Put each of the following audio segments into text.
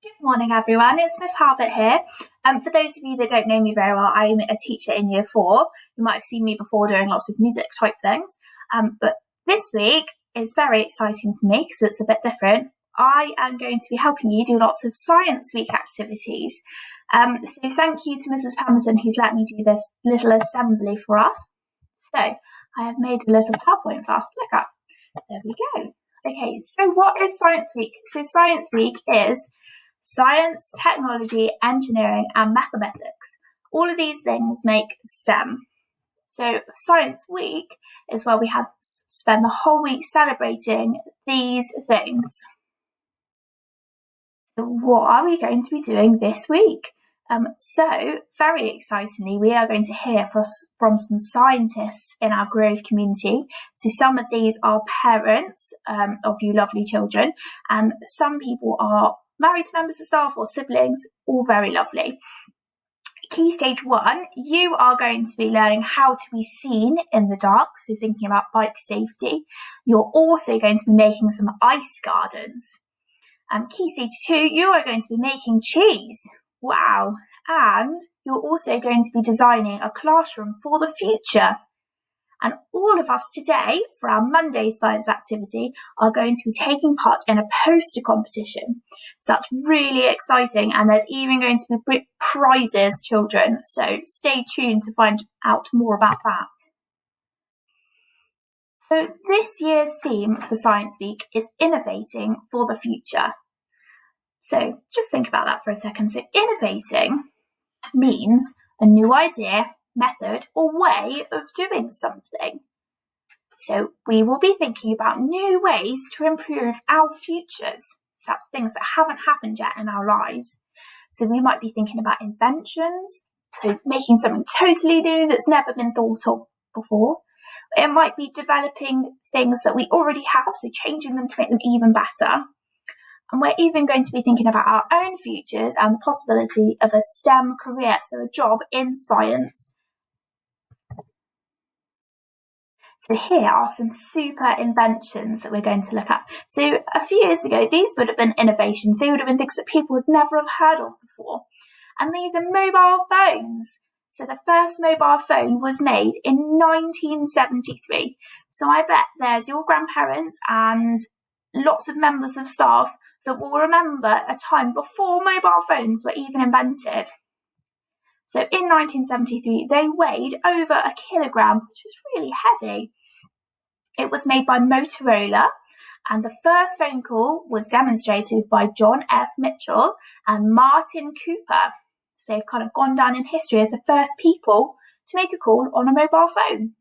Good morning, everyone. It's Miss Harbert here. For those of you that don't know me very well, I'm a teacher in Year 4. You might have seen me before doing lots of music type things. But this week is very exciting for me because it's a bit different. I am going to be helping you do lots of Science Week activities. So thank you to Mrs. Pemberton who's let me do this little assembly for us. So I have made a little PowerPoint for us to look at. There we go. Okay, so what is Science Week? So Science Week is science, technology, engineering, and mathematics. All of these things make STEM. So Science Week is where we have spend the whole week celebrating these things. So what are we going to be doing this week? So very excitingly, we are going to hear from some scientists in our Grove community. So some of these are parents of you lovely children, and some people are married to members of staff or siblings, all very lovely. Key stage 1, you are going to be learning how to be seen in the dark, so thinking about bike safety. You're also going to be making some ice gardens. Key stage 2, you are going to be making cheese. Wow. And you're also going to be designing a classroom for the future. And all of us today, for our Monday science activity, are going to be taking part in a poster competition. So that's really exciting, and there's even going to be prizes, children. So stay tuned to find out more about that. So this year's theme for Science Week is innovating for the future. So just think about that for a second. So innovating means a new idea, method, or way of doing something. So we will be thinking about new ways to improve our futures. So that's things that haven't happened yet in our lives. So we might be thinking about inventions, so making something totally new that's never been thought of before. It might be developing things that we already have, so changing them to make them even better. And we're even going to be thinking about our own futures and the possibility of a STEM career, so a job in science. So here are some super inventions that we're going to look at. So a few years ago, these would have been innovations. They would have been things that people would never have heard of before. And these are mobile phones. So the first mobile phone was made in 1973. So I bet there's your grandparents and lots of members of staff that will remember a time before mobile phones were even invented. So in 1973, they weighed over a kilogram, which is really heavy. It was made by Motorola, and the first phone call was demonstrated by John F. Mitchell and Martin Cooper. So they've kind of gone down in history as the first people to make a call on a mobile phone.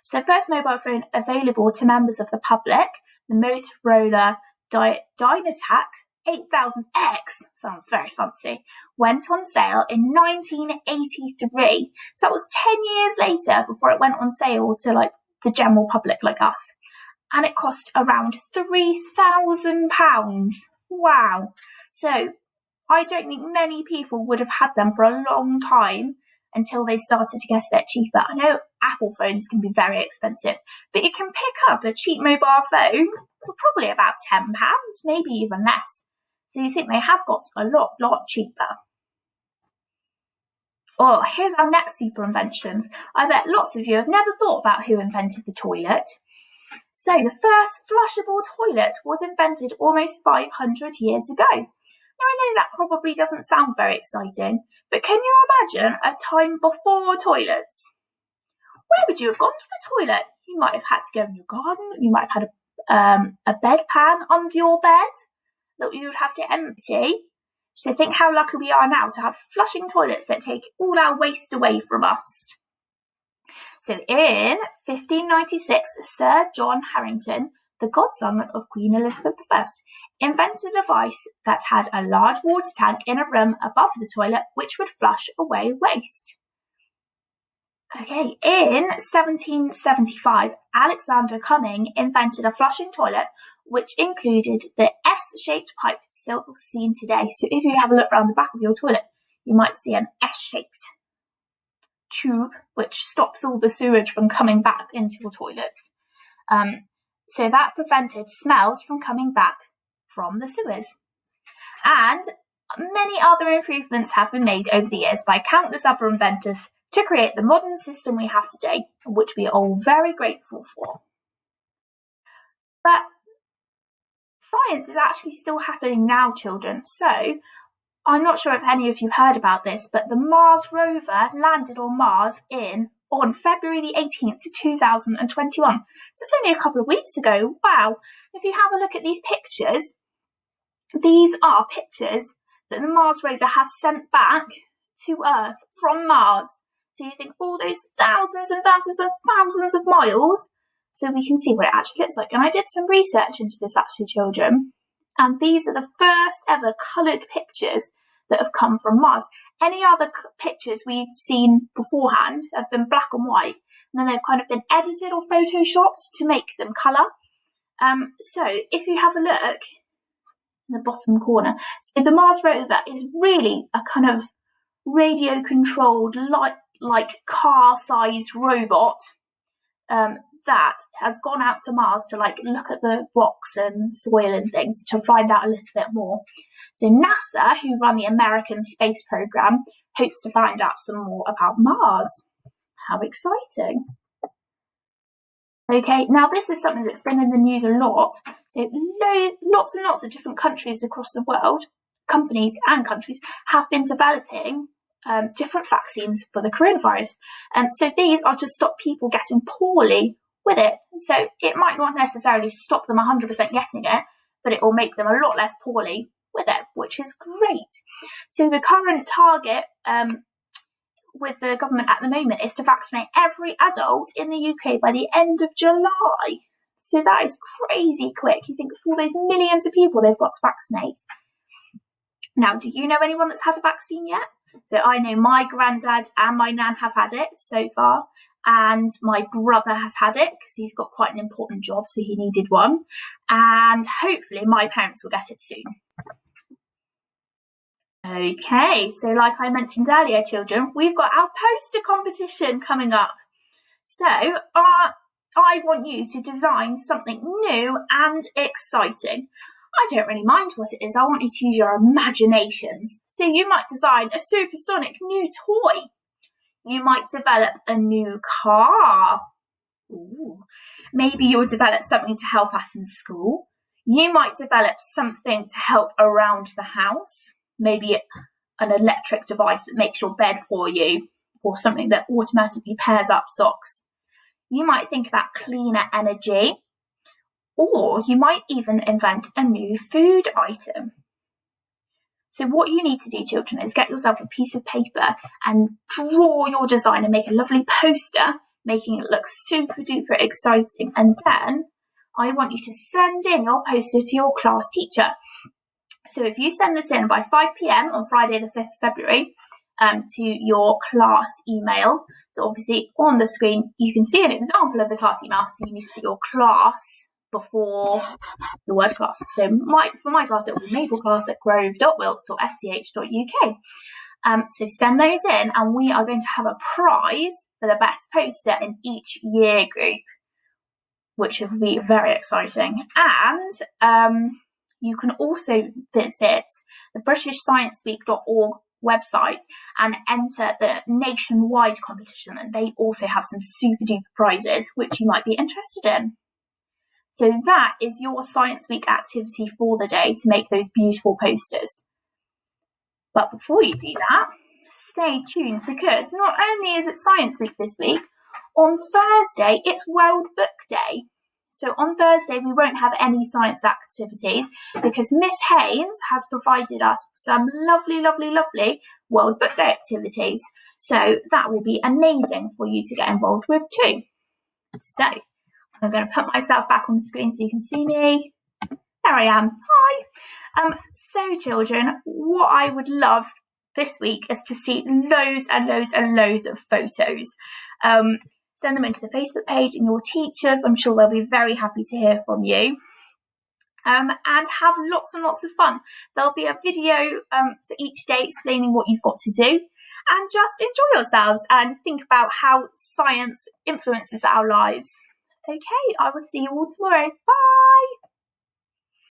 So the first mobile phone available to members of the public, the Motorola Dynatac 8000X, sounds very fancy, went on sale in 1983. So that was 10 years later before it went on sale to like the general public like us. And it cost around £3,000. Wow. So I don't think many people would have had them for a long time until they started to get a bit cheaper. I know Apple phones can be very expensive, but you can pick up a cheap mobile phone for probably about £10, maybe even less. So you think they have got a lot cheaper. Oh, here's our next super inventions. I bet lots of you have never thought about who invented the toilet. So the first flushable toilet was invented almost 500 years ago. Now I know that probably doesn't sound very exciting, but can you imagine a time before toilets? Where would you have gone to the toilet? You might have had to go in your garden. You might have had a bedpan under your bed that you would have to empty. So think how lucky we are now to have flushing toilets that take all our waste away from us. So in 1596, Sir John Harrington, the godson of Queen Elizabeth I, invented a device that had a large water tank in a room above the toilet which would flush away waste. Okay, in 1775, Alexander Cumming invented a flushing toilet which included the S-shaped pipe still seen today. So if you have a look around the back of your toilet, you might see an S-shaped tube which stops all the sewage from coming back into your toilet. So that prevented smells from coming back from the sewers. And many other improvements have been made over the years by countless other inventors to create the modern system we have today, which we are all very grateful for. But science is actually still happening now, children. So I'm not sure if any of you heard about this, but the Mars rover landed on Mars on February the 18th, 2021. So it's only a couple of weeks ago. Wow. If you have a look at these pictures, these are pictures that the Mars rover has sent back to Earth from Mars. So you think all those thousands and thousands and thousands of miles, so we can see what it actually looks like. And I did some research into this actually, children. And these are the first ever coloured pictures that have come from Mars. Any other pictures we've seen beforehand have been black and white, and then they've kind of been edited or photoshopped to make them colour. So if you have a look in the bottom corner, so the Mars rover is really a kind of radio-controlled, like car-sized robot that has gone out to Mars to look at the rocks and soil and things to find out a little bit more. So NASA, who run the American space program, hopes to find out some more about Mars. How exciting. Okay, now this is something that's been in the news a lot. So lots and lots of different countries across the world, companies and countries, have been developing different vaccines for the coronavirus. So these are to stop people getting poorly with it. So it might not necessarily stop them 100% getting it, but it will make them a lot less poorly with it, which is great. So the current target with the government at the moment is to vaccinate every adult in the UK by the end of July. So that is crazy quick. You think of all those millions of people they've got to vaccinate. Now, do you know anyone that's had a vaccine yet? So I know my granddad and my nan have had it so far, and my brother has had it because he's got quite an important job, so he needed one. And hopefully my parents will get it soon. Okay, so like I mentioned earlier, children, we've got our poster competition coming up. So I want you to design something new and exciting. I don't really mind what it is. I want you to use your imaginations. So you might design a supersonic new toy. You might develop a new car. Ooh. Maybe you'll develop something to help us in school. You might develop something to help around the house. Maybe an electric device that makes your bed for you, or something that automatically pairs up socks. You might think about cleaner energy, or you might even invent a new food item. So what you need to do, children, is get yourself a piece of paper and draw your design and make a lovely poster, making it look super duper exciting. And then I want you to send in your poster to your class teacher. So if you send this in by 5 p.m. on Friday the 5th of February to your class email, so obviously on the screen you can see an example of the class email, so you need to put your class before the word class. So for my class it will be maple.class@grove.wilts.sch.uk. So send those in, and we are going to have a prize for the best poster in each year group, which will be very exciting. And you can also visit the BritishScienceWeek.org website and enter the nationwide competition, and they also have some super duper prizes which you might be interested in. So that is your Science Week activity for the day, to make those beautiful posters. But before you do that, stay tuned, because not only is it Science Week this week, on Thursday it's World Book Day. So on Thursday we won't have any science activities because Miss Haynes has provided us some lovely, lovely, lovely World Book Day activities. So that will be amazing for you to get involved with too. So I'm going to put myself back on the screen so you can see me. There I am. Hi. So children, what I would love this week is to see loads and loads and loads of photos. Send them into the Facebook page, and your teachers, I'm sure they'll be very happy to hear from you. And have lots and lots of fun. There'll be a video for each day explaining what you've got to do, and just enjoy yourselves and think about how science influences our lives. Okay, I will see you all tomorrow. Bye!